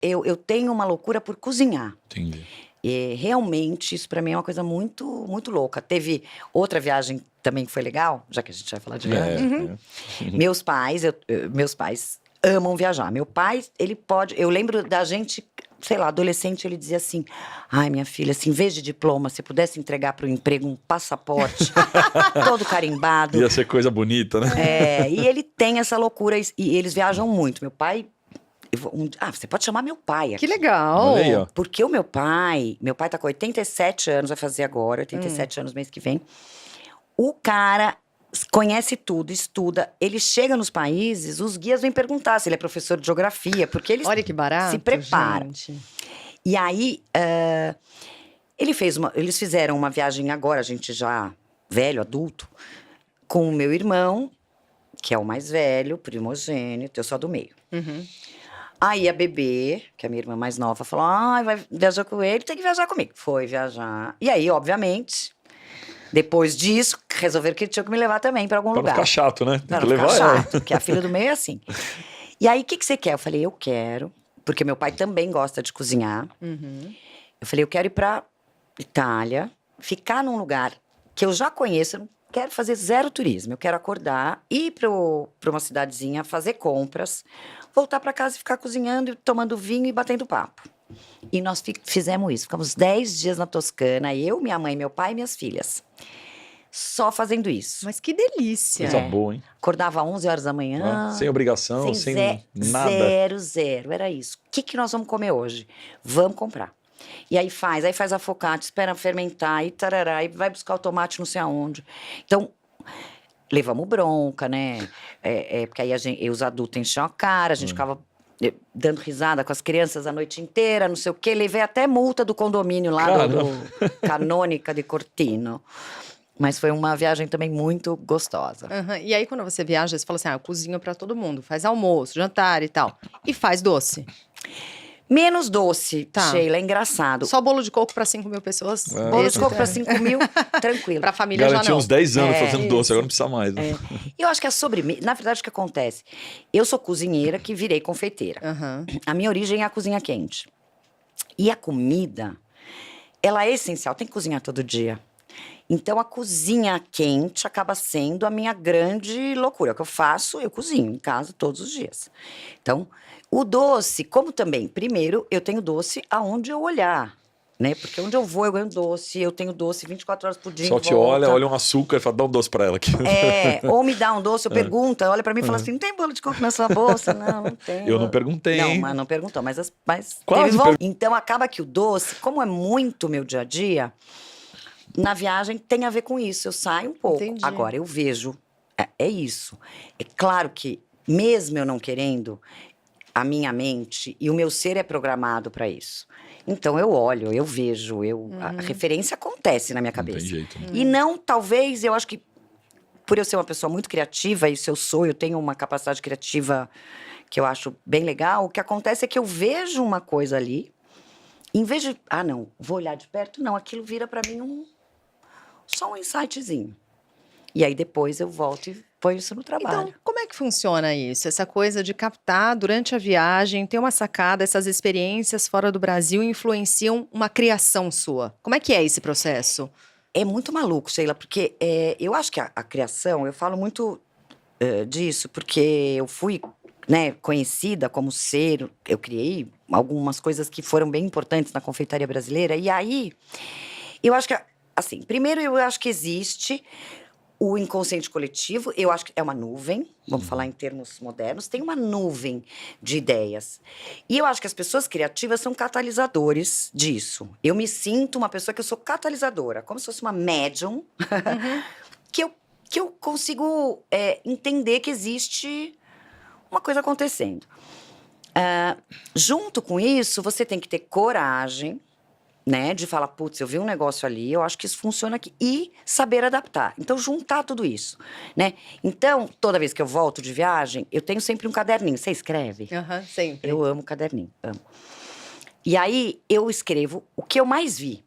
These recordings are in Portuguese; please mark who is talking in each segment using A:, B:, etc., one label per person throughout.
A: eu tenho uma loucura por cozinhar.
B: Entendi.
A: E realmente, isso pra mim é uma coisa muito, muito louca. Teve outra viagem também que foi legal, já que a gente vai falar de viagem. Meus pais amam viajar. Meu pai, ele pode... Eu lembro da gente, sei lá, adolescente, ele dizia assim... Ai, minha filha, se em vez de diploma, você pudesse entregar para o emprego um passaporte todo carimbado...
B: Ia ser coisa bonita, né?
A: E ele tem essa loucura, e eles viajam muito. Meu pai... você pode chamar meu pai aqui.
C: Que legal!
B: Olha aí, ó.
A: Porque o meu pai tá com 87 anos, vai fazer agora, 87 anos mês que vem. O cara conhece tudo, estuda. Ele chega nos países, os guias vêm perguntar se ele é professor de geografia, porque eles
C: Olha que barato,
A: se preparam.
C: gente.
A: E aí, eles fizeram uma viagem agora, a gente já velho, adulto, com o meu irmão, que é o mais velho, primogênito, eu sou a do meio. Aí a bebê, que é a minha irmã mais nova, falou: vai viajar com ele, tem que viajar comigo. Foi viajar. E aí, obviamente, depois disso, resolveram que tinha que me levar também para algum
B: Pra não
A: lugar.
B: ficar chato, né? Tem
A: Pra
B: que
A: não ficar
B: levar ela.
A: chato, porque a filha do meio é assim. E aí, o que você quer? Eu falei, eu quero, porque meu pai também gosta de cozinhar. Eu falei, eu quero ir pra Itália, ficar num lugar que eu já conheço, eu não quero fazer zero turismo. Eu quero acordar, ir pra uma cidadezinha, fazer compras, voltar pra casa e ficar cozinhando, tomando vinho e batendo papo. E nós fizemos isso. Ficamos 10 dias na Toscana, eu, minha mãe, meu pai e minhas filhas. Só fazendo isso.
C: Mas que delícia!
B: Coisa boa, hein?
A: Acordava às 11 horas da manhã.
B: Sem obrigação, sem nada.
A: Zero. Era isso. O que nós vamos comer hoje? Vamos comprar. E aí faz a focaccia, espera fermentar, e tarará, e vai buscar o tomate não sei aonde. Então, levamos bronca, né? Porque aí os adultos enchiam a cara, a gente ficava dando risada com as crianças a noite inteira, não sei o quê. Levei até multa do condomínio lá, do Canônica de Cortino. Mas foi uma viagem também muito gostosa.
C: E aí, quando você viaja, você fala assim, eu cozinho pra todo mundo. Faz almoço, jantar e tal. E faz doce.
A: Menos doce, Sheila, é engraçado.
C: Só bolo de coco pra 5.000 pessoas?
A: Bolo de coco pra 5.000, tranquilo.
C: Pra família já
B: Garantiu
C: não.
B: uns 10 anos fazendo doce, agora não precisa mais.
A: Eu acho que a sobremesa... Na verdade, o que acontece? Eu sou cozinheira que virei confeiteira. A minha origem é a cozinha quente. E a comida, ela é essencial, tem que cozinhar todo dia. Então, a cozinha quente acaba sendo a minha grande loucura. O que eu faço, eu cozinho em casa todos os dias. Então, o doce, como também, primeiro, eu tenho doce aonde eu olhar, né? Porque onde eu vou, eu ganho doce, eu tenho doce 24 horas por dia.
B: Só te olha um açúcar e fala, dá um doce pra ela aqui.
A: Ou me dá um doce, eu pergunto, olha pra mim e fala assim, não tem bolo de coco na sua bolsa? Não tem.
B: Eu não perguntei.
A: Não, mas não perguntou, mas
B: Quase
A: Então, acaba que o doce, como é muito meu dia a dia... Na viagem tem a ver com isso, eu saio um pouco.
C: Entendi.
A: Agora, eu vejo, é isso. É claro que, mesmo eu não querendo, a minha mente e o meu ser é programado para isso. Então, eu olho, eu vejo, a referência acontece na minha cabeça.
B: Não tem jeito.
A: E não, talvez, eu acho que, por eu ser uma pessoa muito criativa, e se eu sou, eu tenho uma capacidade criativa que eu acho bem legal, o que acontece é que eu vejo uma coisa ali, em vez de, não, vou olhar de perto, não, aquilo vira para mim só um insightzinho. E aí, depois, eu volto e ponho isso no trabalho.
C: Então, como é que funciona isso? Essa coisa de captar durante a viagem, ter uma sacada, essas experiências fora do Brasil influenciam uma criação sua. Como é que é esse processo?
A: É muito maluco, Sheila, porque eu acho que a criação, eu falo muito disso, porque eu fui, né, conhecida como ser, eu criei algumas coisas que foram bem importantes na confeitaria brasileira, e aí, eu acho que, assim, primeiro eu acho que existe o inconsciente coletivo, eu acho que é uma nuvem, vamos falar em termos modernos, tem uma nuvem de ideias. E eu acho que as pessoas criativas são catalisadores disso. Eu me sinto uma pessoa que eu sou catalisadora, como se fosse uma médium, que eu consigo entender que existe uma coisa acontecendo. Junto com isso, você tem que ter coragem, né, de falar, putz, eu vi um negócio ali, eu acho que isso funciona aqui, e saber adaptar. Então, juntar tudo isso, né? Então, toda vez que eu volto de viagem, eu tenho sempre um caderninho. Você escreve?
C: Sempre.
A: Eu amo caderninho, amo. E aí, eu escrevo o que eu mais vi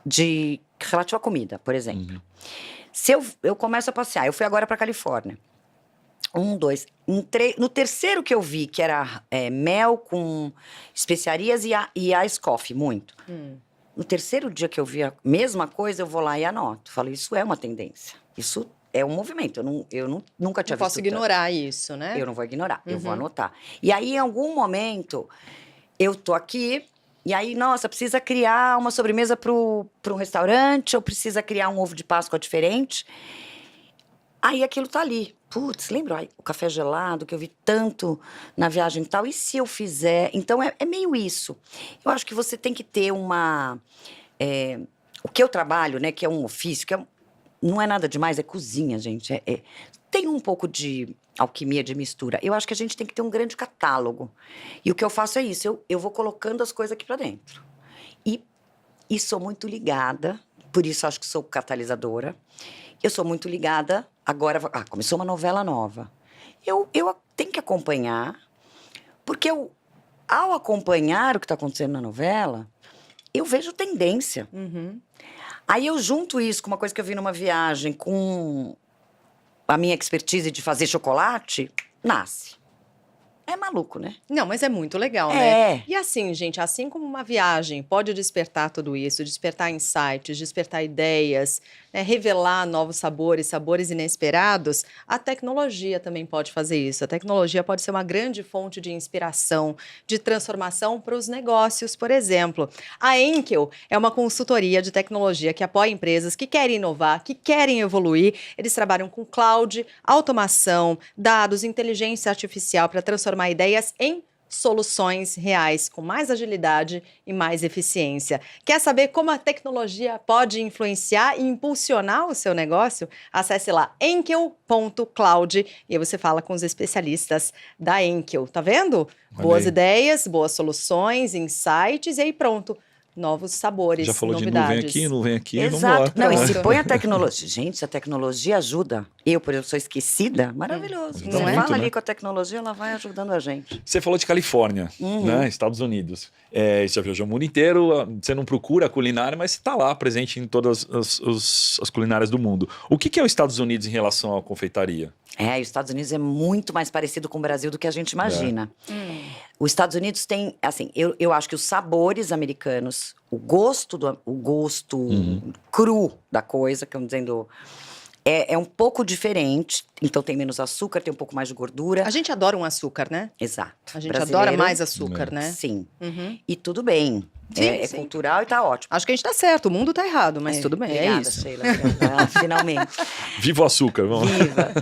A: de relativo à comida, por exemplo. Se eu começo a passear, eu fui agora pra Califórnia. 1, 2. No terceiro que eu vi, que era mel com especiarias e ice coffee, muito. No terceiro dia que eu vi a mesma coisa, eu vou lá e anoto. Falo, isso é uma tendência. Isso é um movimento. Eu nunca tinha visto.
C: Não posso ignorar isso, né?
A: Eu não vou ignorar, eu vou anotar. E aí, em algum momento, eu tô aqui, e aí, nossa, precisa criar uma sobremesa para um restaurante, ou precisa criar um ovo de Páscoa diferente. Aí aquilo tá ali. Putz, lembra o café gelado que eu vi tanto na viagem e tal? E se eu fizer? Então, é meio isso. Eu acho que você tem que ter uma... o que eu trabalho, né, que é um ofício, não é nada demais, é cozinha, gente. Tem um pouco de alquimia, de mistura. Eu acho que a gente tem que ter um grande catálogo. E o que eu faço é isso, eu vou colocando as coisas aqui para dentro. E sou muito ligada, por isso acho que sou catalisadora. Eu sou muito ligada, agora começou uma novela nova. Eu tenho que acompanhar, porque ao acompanhar o que está acontecendo na novela, eu vejo tendência. Aí eu junto isso com uma coisa que eu vi numa viagem, com a minha expertise de fazer chocolate, nasce. É maluco, né?
C: Não, mas é muito legal, né? E assim, gente, assim como uma viagem pode despertar tudo isso, despertar insights, despertar ideias, né, revelar novos sabores inesperados, a tecnologia também pode fazer isso. A tecnologia pode ser uma grande fonte de inspiração, de transformação para os negócios, por exemplo. A Enkel é uma consultoria de tecnologia que apoia empresas que querem inovar, que querem evoluir. Eles trabalham com cloud, automação, dados, inteligência artificial para transformar ideias em soluções reais, com mais agilidade e mais eficiência. Quer saber como a tecnologia pode influenciar e impulsionar o seu negócio? Acesse lá enkel.cloud e aí você fala com os especialistas da Enkel. Tá vendo? Boas ideias, boas soluções, insights e aí pronto. Novos sabores,
B: já falou
C: novidades.
B: de não vem aqui,
A: Exato.
B: vamos lá.
A: Não, e se põe a tecnologia... Gente, se a tecnologia ajuda, por exemplo, sou esquecida, maravilhoso.
B: Ajuda
A: Você
B: muito,
A: fala
B: né?
A: ali com a tecnologia, ela vai ajudando a gente.
B: Você falou de Califórnia, né? Estados Unidos. Você já viajou o mundo inteiro, você não procura a culinária, mas você está lá presente em todas as culinárias do mundo. O que é os Estados Unidos em relação à confeitaria?
A: Os Estados Unidos é muito mais parecido com o Brasil do que a gente imagina. Os Estados Unidos tem, assim, eu acho que os sabores americanos, o gosto cru da coisa, que eu dizendo, é um pouco diferente. Então tem menos açúcar, tem um pouco mais de gordura.
C: A gente adora um açúcar, né?
A: Exato.
C: A gente adora mais açúcar, né?
A: Sim. E tudo bem.
C: Sim,
A: sim. Cultural e tá ótimo.
C: Acho que a gente tá certo, o mundo tá errado, mas tudo bem,
A: obrigada,
C: é isso.
A: Sheila, finalmente.
B: Viva o açúcar, vamos lá.
A: Viva!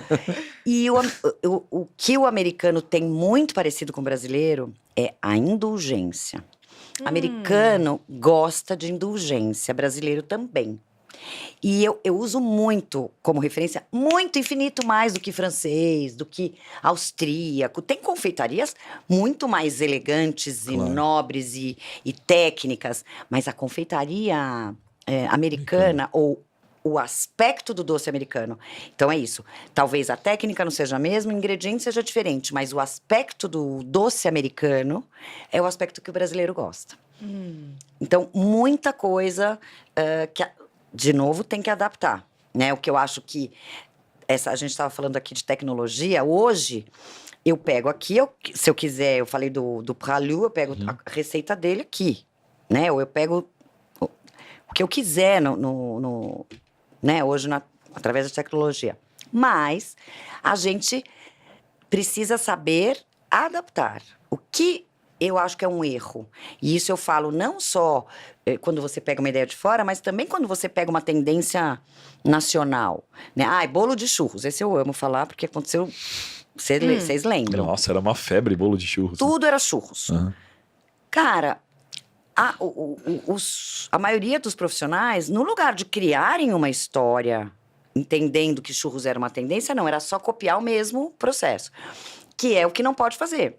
A: E o que o americano tem muito parecido com o brasileiro é a indulgência. Americano gosta de indulgência, brasileiro também. E eu uso muito, como referência, muito infinito mais do que francês, do que austríaco. Tem confeitarias muito mais elegantes e nobres e técnicas, mas a confeitaria americana, ou o aspecto do doce americano. Então é isso. Talvez a técnica não seja a mesma, o ingrediente seja diferente, mas o aspecto do doce americano é o aspecto que o brasileiro gosta. Então, muita coisa de novo, tem que adaptar, né? O que eu acho que... a gente estava falando aqui de tecnologia. Hoje, eu pego aqui, se eu quiser, eu falei do Pralu, eu pego a receita dele aqui, né? Ou eu pego o que eu quiser né? Hoje, através da tecnologia. Mas a gente precisa saber adaptar. O que eu acho que é um erro. E isso eu falo não só quando você pega uma ideia de fora, mas também quando você pega uma tendência nacional. Né? Bolo de churros. Esse eu amo falar, porque aconteceu... Vocês lembram?
B: Nossa, era uma febre bolo de churros.
A: Tudo era churros. Cara, a maioria dos profissionais, no lugar de criarem uma história, entendendo que churros era uma tendência, não, era só copiar o mesmo processo. Que é o que não pode fazer.